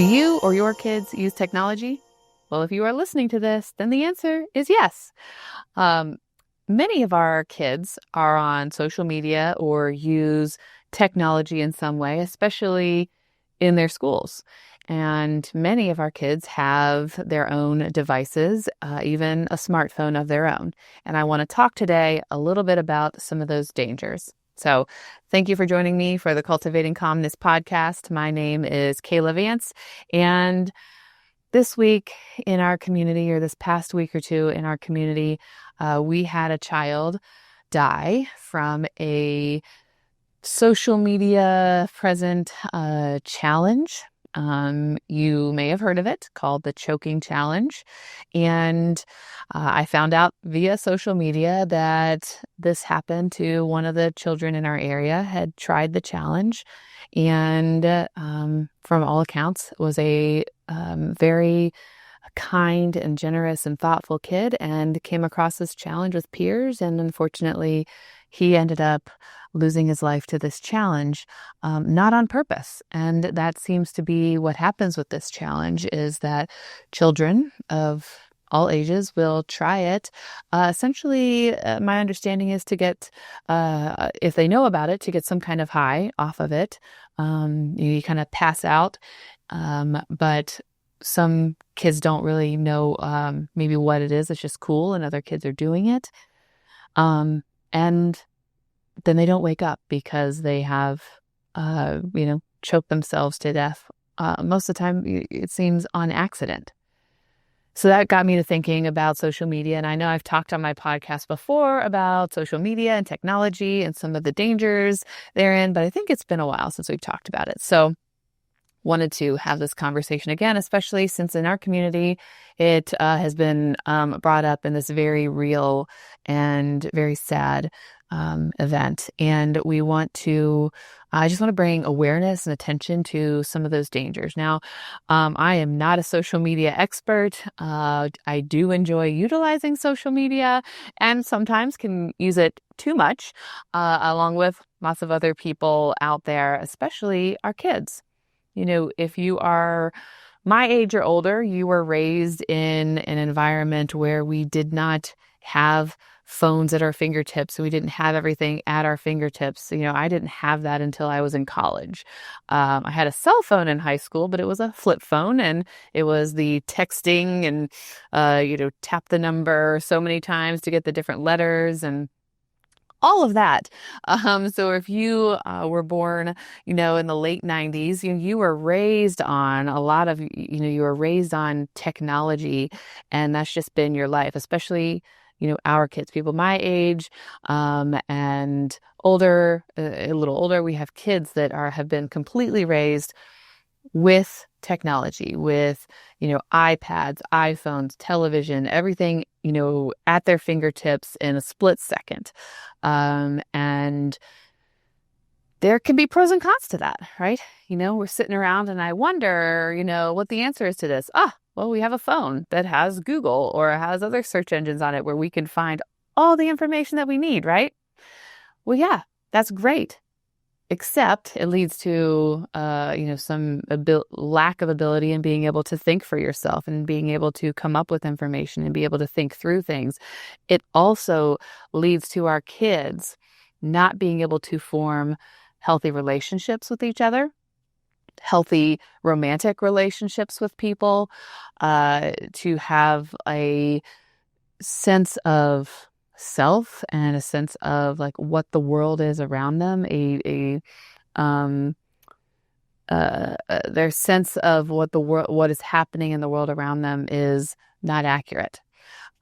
Do you or your kids use technology? Well, if you are listening to this, then the answer is yes. Many of our kids are on social media or use technology in some way, especially in their schools. And many of our kids have their own devices, even a smartphone of their own. And I want to talk today a little bit about some of those dangers. So thank you for joining me for the Cultivating Calmness podcast. My name is Kaela Vance, and this week in our community, or this past week or two in our community, we had a child die from a social media present challenge. You may have heard of it, called the Choking Challenge. And I found out via social media that this happened to one of the children in our area, had tried the challenge, and from all accounts was a very kind and generous and thoughtful kid, and came across this challenge with peers. And unfortunately, he ended up losing his life to this challenge, not on purpose. And that seems to be what happens with this challenge, is that children of all ages will try it. Essentially, my understanding is to get, if they know about it, to get some kind of high off of it. You kind of pass out, but some kids don't really know maybe what it is. It's just cool, and other kids are doing it. And then they don't wake up because they have, choked themselves to death. Most of the time, it seems on accident. So that got me to thinking about social media. And I know I've talked on my podcast before about social media and technology and some of the dangers therein, but I think it's been a while since we've talked about it. So wanted to have this conversation again, especially since in our community, it has been brought up in this very real and very sad event. And I just want to bring awareness and attention to some of those dangers. Now, I am not a social media expert. I do enjoy utilizing social media, and sometimes can use it too much, along with lots of other people out there, especially our kids. If you are my age or older, you were raised in an environment where we did not have phones at our fingertips, and we didn't have everything at our fingertips. I didn't have that until I was in college. I had a cell phone in high school, but it was a flip phone, and it was the texting and, tap the number so many times to get the different letters and all of that. So if you were born, in the late 90s, you were raised on a lot of, you were raised on technology, and that's just been your life, especially, our kids, people my age, and older, a little older. We have kids that have been completely raised with technology, with, iPads, iPhones, television, everything, at their fingertips in a split second. And there can be pros and cons to that, right? We're sitting around and I wonder, what the answer is to this. Well, we have a phone that has Google or has other search engines on it where we can find all the information that we need, right? Well, yeah, that's great. Except it leads to, some lack of ability in being able to think for yourself and being able to come up with information and be able to think through things. It also leads to our kids not being able to form healthy relationships with each other, healthy romantic relationships with people, to have a sense of self and a sense of like what the world is around them, their sense of what is happening in the world around them is not accurate.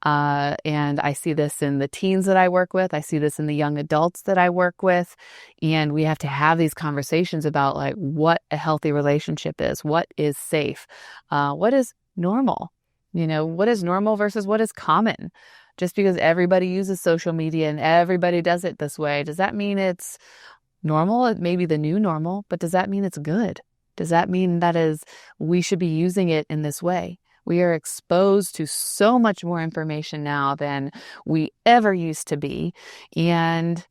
And I see this in the teens that I work with. I see this in the young adults that I work with. And we have to have these conversations about like what a healthy relationship is, what is safe, what is normal, what is normal versus what is common. Just because everybody uses social media and everybody does it this way, does that mean it's normal? It may be the new normal, but does that mean it's good? Does that mean we should be using it in this way? We are exposed to so much more information now than we ever used to be. And,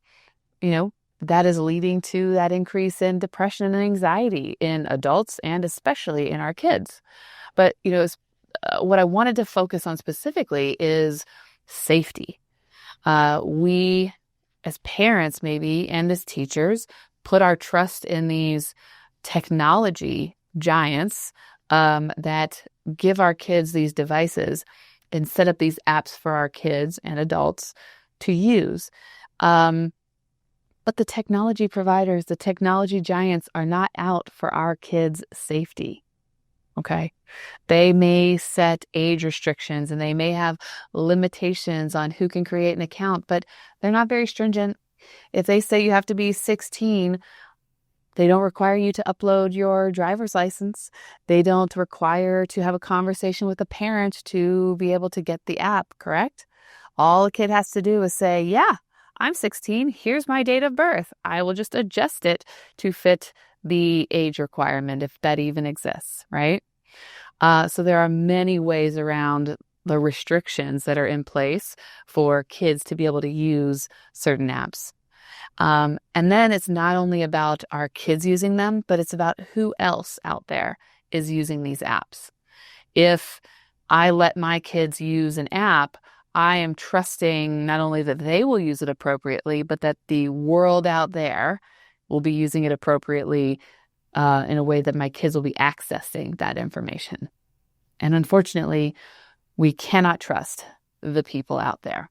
that is leading to that increase in depression and anxiety in adults and especially in our kids. But, what I wanted to focus on specifically is safety. We, as parents, maybe, and as teachers, put our trust in these technology giants that give our kids these devices and set up these apps for our kids and adults to use. But the technology providers, the technology giants, are not out for our kids' safety. Okay. They may set age restrictions and they may have limitations on who can create an account, but they're not very stringent. If they say you have to be 16, they don't require you to upload your driver's license. They don't require to have a conversation with a parent to be able to get the app, correct? All a kid has to do is say, yeah, I'm 16. Here's my date of birth. I will just adjust it to fit the age requirement, if that even exists, right? So there are many ways around the restrictions that are in place for kids to be able to use certain apps. And then it's not only about our kids using them, but it's about who else out there is using these apps. If I let my kids use an app, I am trusting not only that they will use it appropriately, but that the world out there will be using it appropriately in a way that my kids will be accessing that information. And unfortunately, we cannot trust the people out there.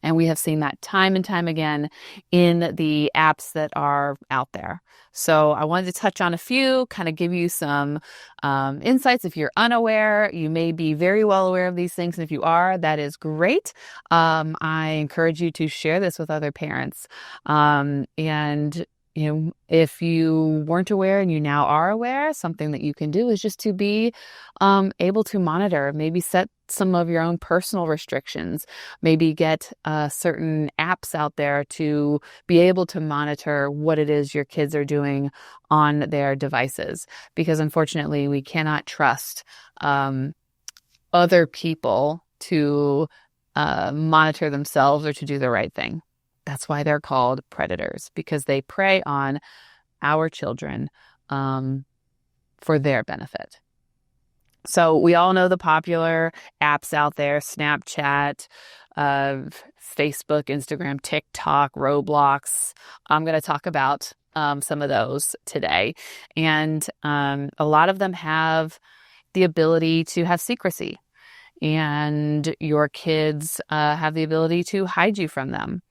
And we have seen that time and time again in the apps that are out there. So I wanted to touch on a few, kind of give you some insights. If you're unaware, you may be very well aware of these things. And if you are, that is great. I encourage you to share this with other parents. And if you weren't aware and you now are aware, something that you can do is just to be able to monitor, maybe set some of your own personal restrictions, maybe get certain apps out there to be able to monitor what it is your kids are doing on their devices. Because unfortunately, we cannot trust other people to monitor themselves or to do the right thing. That's why they're called predators, because they prey on our children for their benefit. So we all know the popular apps out there: Snapchat, Facebook, Instagram, TikTok, Roblox. I'm going to talk about some of those today. And a lot of them have the ability to have secrecy, and your kids have the ability to hide you from them.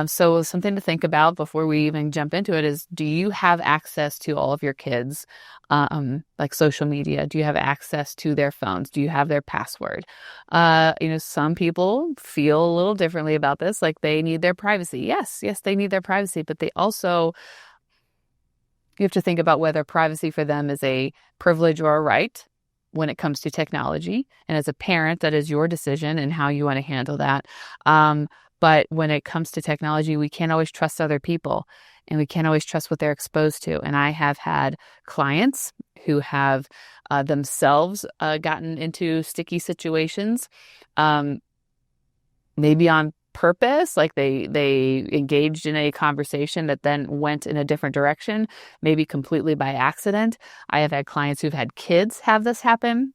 So something to think about before we even jump into it is, do you have access to all of your kids, like social media? Do you have access to their phones? Do you have their password? Some people feel a little differently about this, like they need their privacy. Yes, they need their privacy, but you have to think about whether privacy for them is a privilege or a right when it comes to technology. And as a parent, that is your decision and how you want to handle that. But when it comes to technology, we can't always trust other people, and we can't always trust what they're exposed to. And I have had clients who have themselves gotten into sticky situations, maybe on purpose, like they engaged in a conversation that then went in a different direction, maybe completely by accident. I have had clients who've had kids have this happen.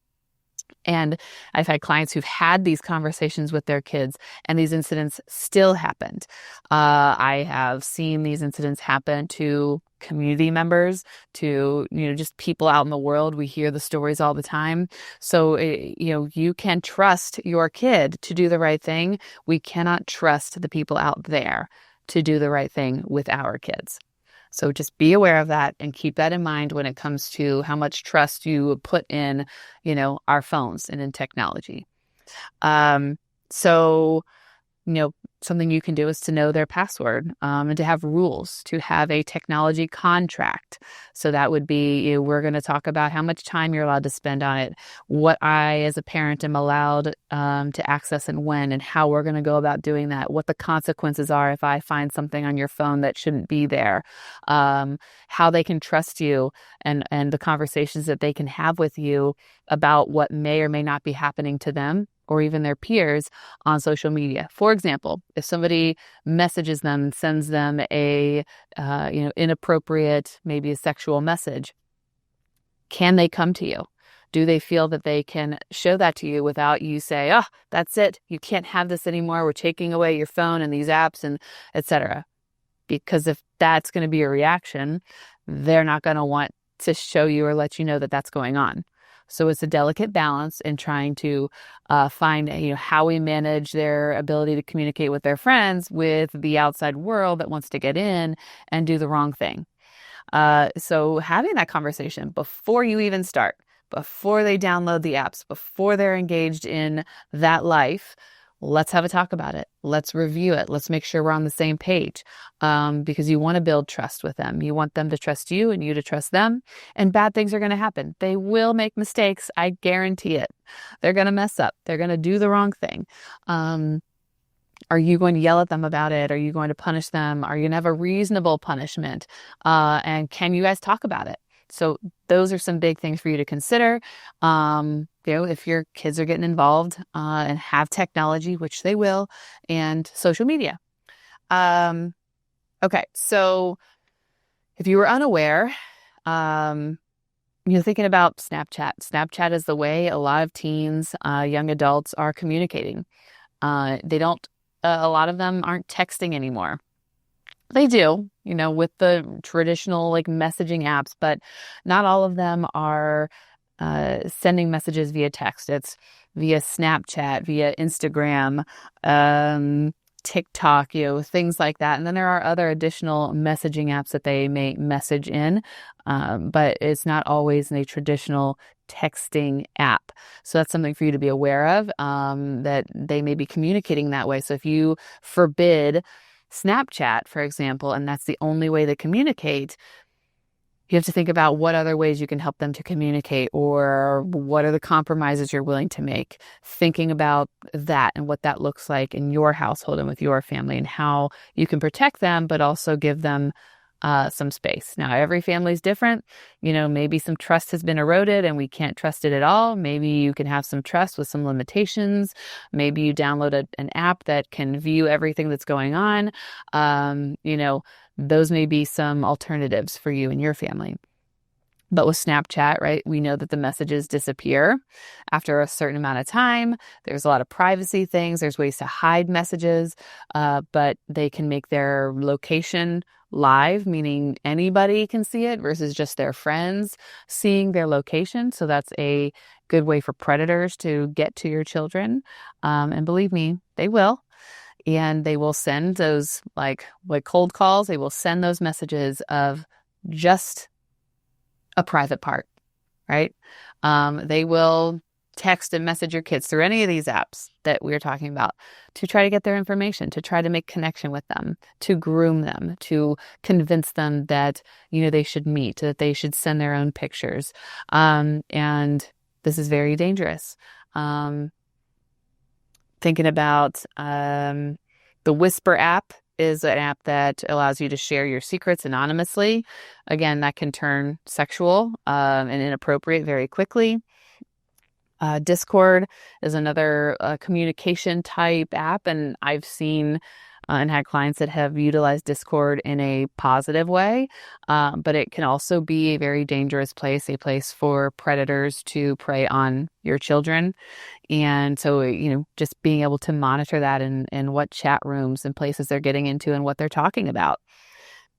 And I've had clients who've had these conversations with their kids, and these incidents still happened. I have seen these incidents happen to community members, to, just people out in the world. We hear the stories all the time. So, you can trust your kid to do the right thing. We cannot trust the people out there to do the right thing with our kids. So just be aware of that and keep that in mind when it comes to how much trust you put in, our phones and in technology. Something you can do is to know their password, and to have rules, to have a technology contract. So that would be, we're going to talk about how much time you're allowed to spend on it, what I, as a parent, am allowed to access and when, and how we're going to go about doing that, what the consequences are if I find something on your phone that shouldn't be there, how they can trust you, and the conversations that they can have with you about what may or may not be happening to them or even their peers on social media. For example, if somebody messages them and sends them a inappropriate, maybe a sexual message, can they come to you? Do they feel that they can show that to you without you say, oh, that's it, you can't have this anymore, we're taking away your phone and these apps and etc. Because if that's going to be a reaction, they're not going to want to show you or let you know that that's going on. So it's a delicate balance in trying to find how we manage their ability to communicate with their friends with the outside world that wants to get in and do the wrong thing. So having that conversation before you even start, before they download the apps, before they're engaged in that life, let's have a talk about it. Let's review it. Let's make sure we're on the same page, because you want to build trust with them. You want them to trust you and you to trust them. And bad things are going to happen. They will make mistakes. I guarantee it. They're going to mess up. They're going to do the wrong thing. Are you going to yell at them about it? Are you going to punish them? Are you going to have a reasonable punishment? And can you guys talk about it? So those are some big things for you to consider. If your kids are getting involved and have technology, which they will, and social media. Okay, so if you were unaware, thinking about Snapchat. Snapchat is the way a lot of teens, young adults are communicating. A lot of them aren't texting anymore. They do, with the traditional messaging apps, but not all of them are sending messages via text. It's via Snapchat, via Instagram, TikTok, things like that. And then there are other additional messaging apps that they may message in, but it's not always in a traditional texting app. So that's something for you to be aware of, that they may be communicating that way. So if you forbid Snapchat, for example, and that's the only way they communicate, you have to think about what other ways you can help them to communicate, or what are the compromises you're willing to make. Thinking about that and what that looks like in your household and with your family, and how you can protect them, but also give them some space. Now, every family is different. Maybe some trust has been eroded and we can't trust it at all. Maybe you can have some trust with some limitations. Maybe you download an app that can view everything that's going on. Those may be some alternatives for you and your family. But with Snapchat, right, we know that the messages disappear after a certain amount of time. There's a lot of privacy things. There's ways to hide messages, but they can make their location live, meaning anybody can see it versus just their friends seeing their location. So that's a good way for predators to get to your children. And believe me, they will. And they will send those like cold calls. They will send those messages of just a private part, right? They will text and message your kids through any of these apps that we're talking about to try to get their information, to try to make connection with them, to groom them, to convince them that, they should meet, that they should send their own pictures. And this is very dangerous. Thinking about the Whisper app is an app that allows you to share your secrets anonymously. Again, that can turn sexual and inappropriate very quickly. Discord is another communication type app, and I've seen and had clients that have utilized Discord in a positive way, but it can also be a very dangerous place, a place for predators to prey on your children. And so, just being able to monitor that and what chat rooms and places they're getting into and what they're talking about.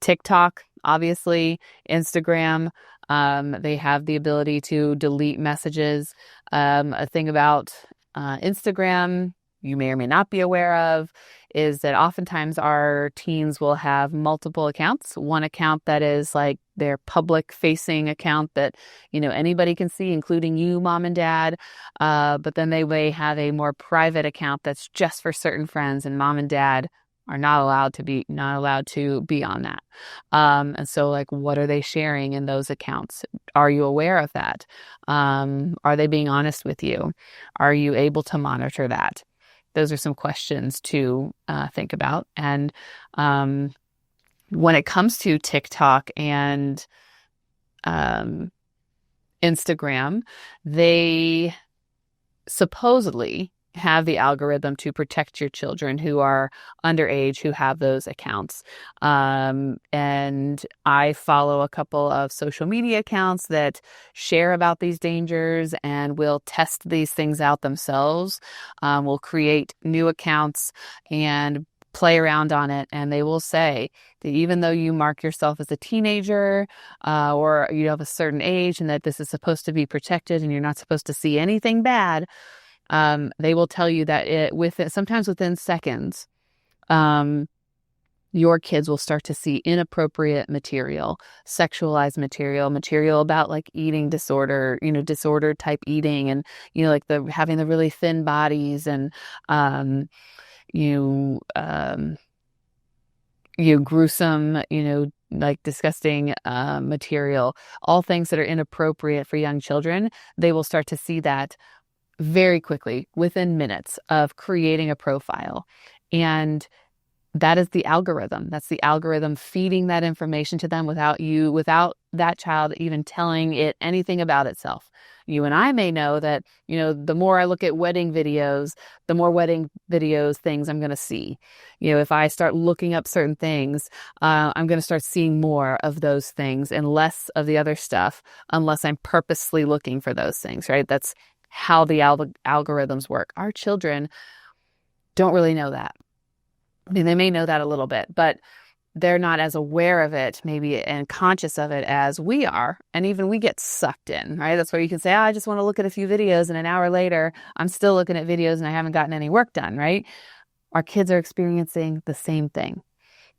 TikTok, obviously, Instagram, they have the ability to delete messages. A thing about Instagram you may or may not be aware of is that oftentimes our teens will have multiple accounts. One account that is like their public facing account that, anybody can see, including you, mom and dad. But then they may have a more private account that's just for certain friends, and mom and dad are not allowed to be on that. And so what are they sharing in those accounts? Are you aware of that? Are they being honest with you? Are you able to monitor that? Those are some questions to think about. And when it comes to TikTok and Instagram, they supposedly have the algorithm to protect your children who are underage, who have those accounts. And I follow a couple of social media accounts that share about these dangers and will test these things out themselves. Will create new accounts and play around on it. And they will say that even though you mark yourself as a teenager or you have a certain age and that this is supposed to be protected and you're not supposed to see anything bad, they will tell you that sometimes within seconds, your kids will start to see inappropriate material, sexualized material about like eating disorder, disorder type eating, and like having the really thin bodies and gruesome, like disgusting material, all things that are inappropriate for young children. They will start to see that very quickly, within minutes of creating a profile. And that is the algorithm. That's the algorithm feeding that information to them without that child even telling it anything about itself. You and I may know that, the more I look at wedding videos, the more wedding videos things I'm going to see. If I start looking up certain things, I'm going to start seeing more of those things and less of the other stuff, unless I'm purposely looking for those things, right? That's how the algorithms work. Our children don't really know that. I mean, they may know that a little bit, but they're not as aware of it maybe and conscious of it as we are. And even we get sucked in, right? That's where you can say, I just want to look at a few videos, and an hour later, I'm still looking at videos and I haven't gotten any work done, right? Our kids are experiencing the same thing.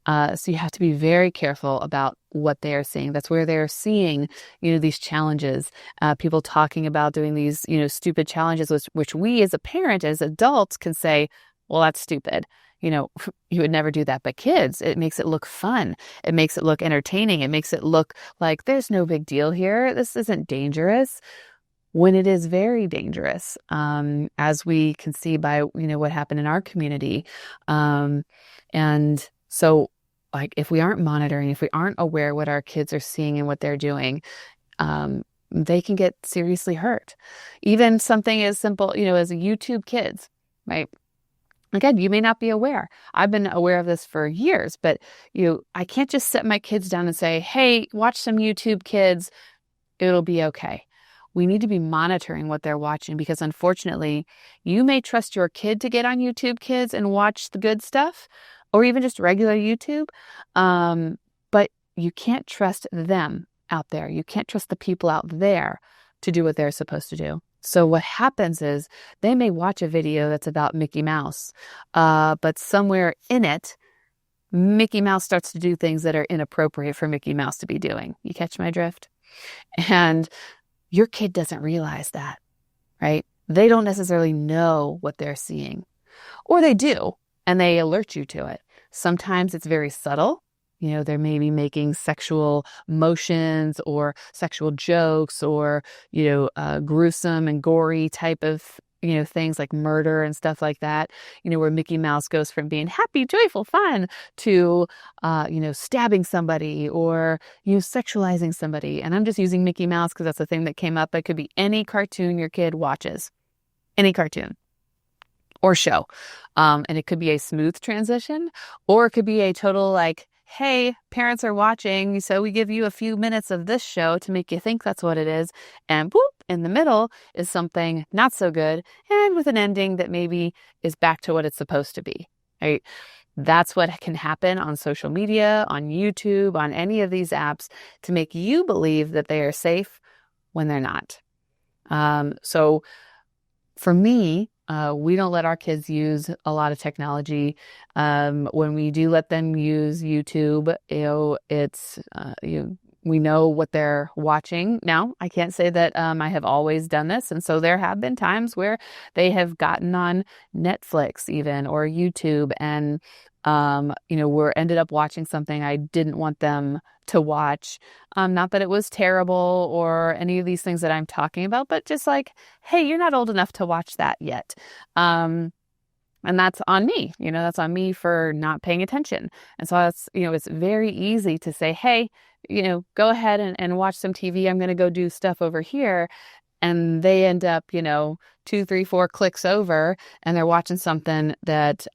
So you have to be very careful about what they are seeing. That's where they're seeing, these challenges, people talking about doing these, stupid challenges, which we as a parent, as adults can say, well, that's stupid. You would never do that. But kids, it makes it look fun. It makes it look entertaining. It makes it look like there's no big deal here. This isn't dangerous, when it is very dangerous, as we can see by, what happened in our community. And so, like, if we aren't monitoring, if we aren't aware what our kids are seeing and what they're doing, they can get seriously hurt. Even something as simple, as YouTube Kids, right? Again, you may not be aware. I've been aware of this for years, but I can't just set my kids down and say, hey, watch some YouTube Kids. It'll be okay. We need to be monitoring what they're watching, because unfortunately, you may trust your kid to get on YouTube Kids and watch the good stuff, or even just regular YouTube. But you can't trust them out there. You can't trust the people out there to do what they're supposed to do. So what happens is they may watch a video that's about Mickey Mouse, but somewhere in it, Mickey Mouse starts to do things that are inappropriate for Mickey Mouse to be doing. You catch my drift? And your kid doesn't realize that, right? They don't necessarily know what they're seeing, or they do, and they alert you to it. Sometimes it's very subtle. They may be making sexual motions or sexual jokes or, gruesome and gory type of, things like murder and stuff like that, where Mickey Mouse goes from being happy, joyful, fun to, stabbing somebody or, sexualizing somebody. And I'm just using Mickey Mouse because that's the thing that came up. It could be any cartoon your kid watches, any cartoon or show. And it could be a smooth transition, or it could be a total like, hey, parents are watching, so we give you a few minutes of this show to make you think that's what it is. And boop, in the middle is something not so good, and with an ending that maybe is back to what it's supposed to be, right? That's what can happen on social media, on YouTube, on any of these apps, to make you believe that they are safe when they're not. So for me, we don't let our kids use a lot of technology. When we do let them use YouTube, it's we know what they're watching. Now, I can't say that I have always done this, and so there have been times where they have gotten on Netflix even or YouTube, and we're ended up watching something I didn't want them to watch. Not that it was terrible or any of these things that I'm talking about, but just like, hey, you're not old enough to watch that yet. And that's on me, that's on me for not paying attention. And so that's, it's very easy to say, hey, go ahead and watch some TV. I'm going to go do stuff over here. and they end up, 2, 3, 4 clicks over, and they're watching something that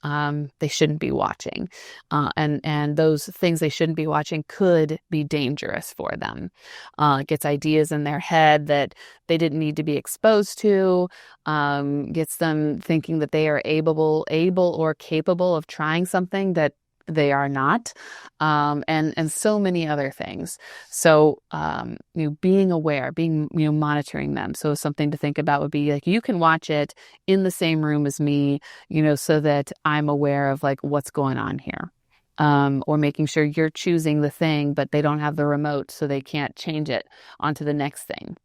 they shouldn't be watching. And those things they shouldn't be watching could be dangerous for them. It gets ideas in their head that they didn't need to be exposed to, gets them thinking that they are able or capable of trying something that they are not, and so many other things. So, being aware, monitoring them. So something to think about would be like, you can watch it in the same room as me, so that I'm aware of like what's going on here. Or making sure you're choosing the thing, but they don't have the remote, so they can't change it onto the next thing.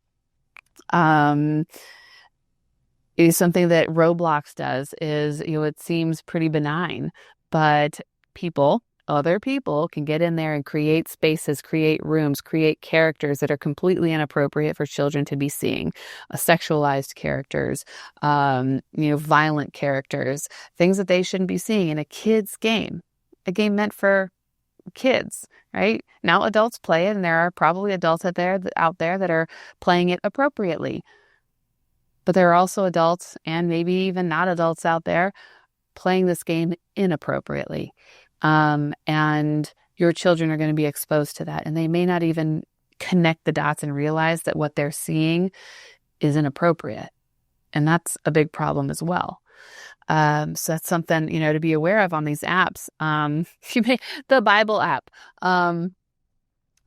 Is something that Roblox does is, it seems pretty benign, but other people can get in there and create spaces, create rooms, create characters that are completely inappropriate for children to be seeing. Sexualized characters, violent characters, things that they shouldn't be seeing in a kid's game, a game meant for kids, right? Now adults play it, and there are probably adults out there that are playing it appropriately. But there are also adults, and maybe even not adults out there, playing this game inappropriately. And your children are going to be exposed to that, and they may not even connect the dots and realize that what they're seeing is inappropriate. And that's a big problem as well. So that's something, to be aware of on these apps. The Bible app. I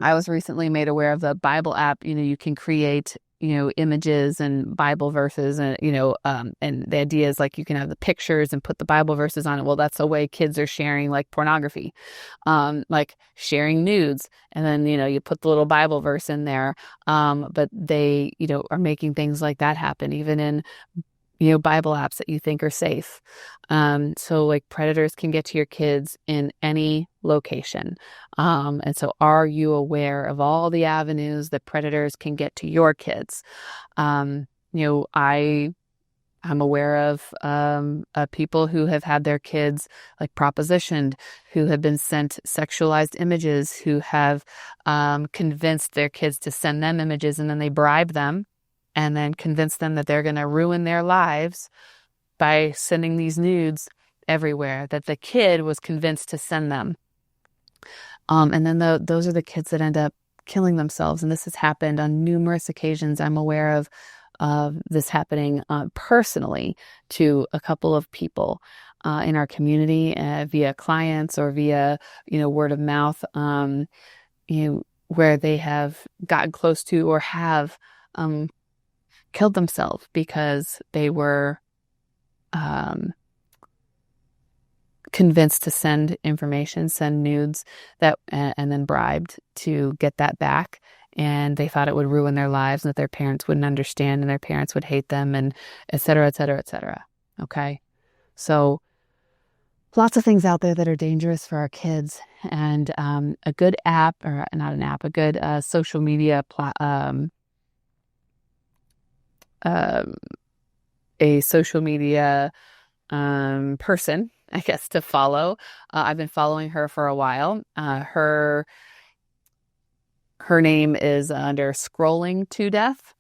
was recently made aware of the Bible app. You can create, images and Bible verses, and, and the idea is like you can have the pictures and put the Bible verses on it. Well, that's a way kids are sharing like pornography, like sharing nudes. And then, you put the little Bible verse in there. But they, are making things like that happen, even in Bible apps that you think are safe. So like predators can get to your kids in any location. And so are you aware of all the avenues that predators can get to your kids? I'm aware of people who have had their kids like propositioned, who have been sent sexualized images, who have convinced their kids to send them images, and then they bribe them and then convince them that they're going to ruin their lives by sending these nudes everywhere, that the kid was convinced to send them. And then those are the kids that end up killing themselves. And this has happened on numerous occasions. I'm aware of this happening personally to a couple of people in our community via clients or via, word of mouth, where they have gotten close to or have killed themselves because they were convinced to send information, send nudes, and then bribed to get that back. And they thought it would ruin their lives and that their parents wouldn't understand and their parents would hate them, and et cetera, et cetera, et cetera. Okay. So lots of things out there that are dangerous for our kids, and a good app, or not an app, a good social media a social media person, I guess, to follow. I've been following her for a while. Her name is under Scrolling to Death,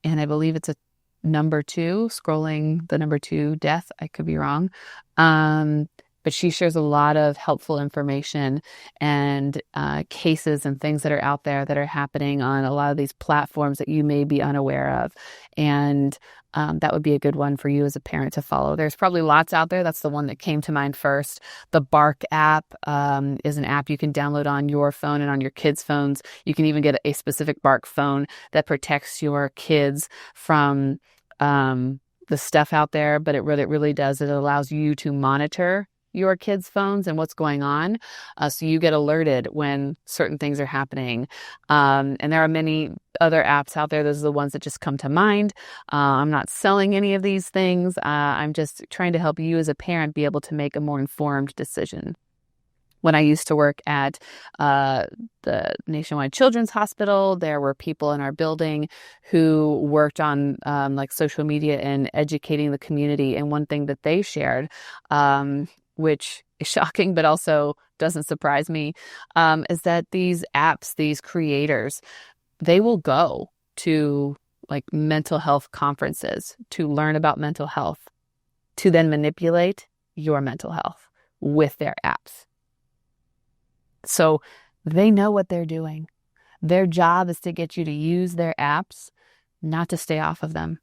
and I believe it's a number 2, scrolling the number 2 death. I could be wrong. But she shares a lot of helpful information and cases and things that are out there that are happening on a lot of these platforms that you may be unaware of. And that would be a good one for you as a parent to follow. There's probably lots out there. That's the one that came to mind first. The Bark app is an app you can download on your phone and on your kids' phones. You can even get a specific Bark phone that protects your kids from the stuff out there. But it really does. It allows you to monitor your kids' phones and what's going on. So you get alerted when certain things are happening. And there are many other apps out there. Those are the ones that just come to mind. I'm not selling any of these things. I'm just trying to help you as a parent be able to make a more informed decision. When I used to work at the Nationwide Children's Hospital, there were people in our building who worked on like social media and educating the community. And one thing that they shared, which is shocking, but also doesn't surprise me, is that these apps, these creators, they will go to like mental health conferences to learn about mental health, to then manipulate your mental health with their apps. So they know what they're doing. Their job is to get you to use their apps, not to stay off of them.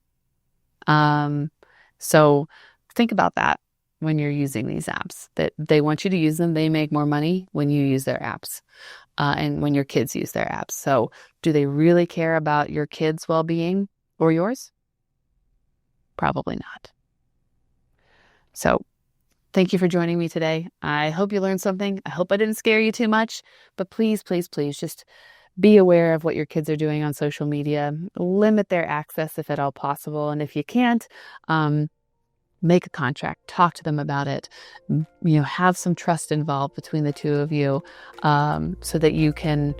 So think about that when you're using these apps, that they want you to use them. They make more money when you use their apps, and when your kids use their apps. So do they really care about your kids' well-being or yours? Probably not. So thank you for joining me today. I hope you learned something. I hope I didn't scare you too much, but please, please, please just be aware of what your kids are doing on social media. Limit their access if at all possible. And if you can't, make a contract, talk to them about it, have some trust involved between the two of you, so that you can,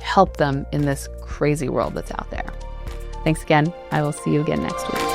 help them in this crazy world that's out there. Thanks again. I will see you again next week.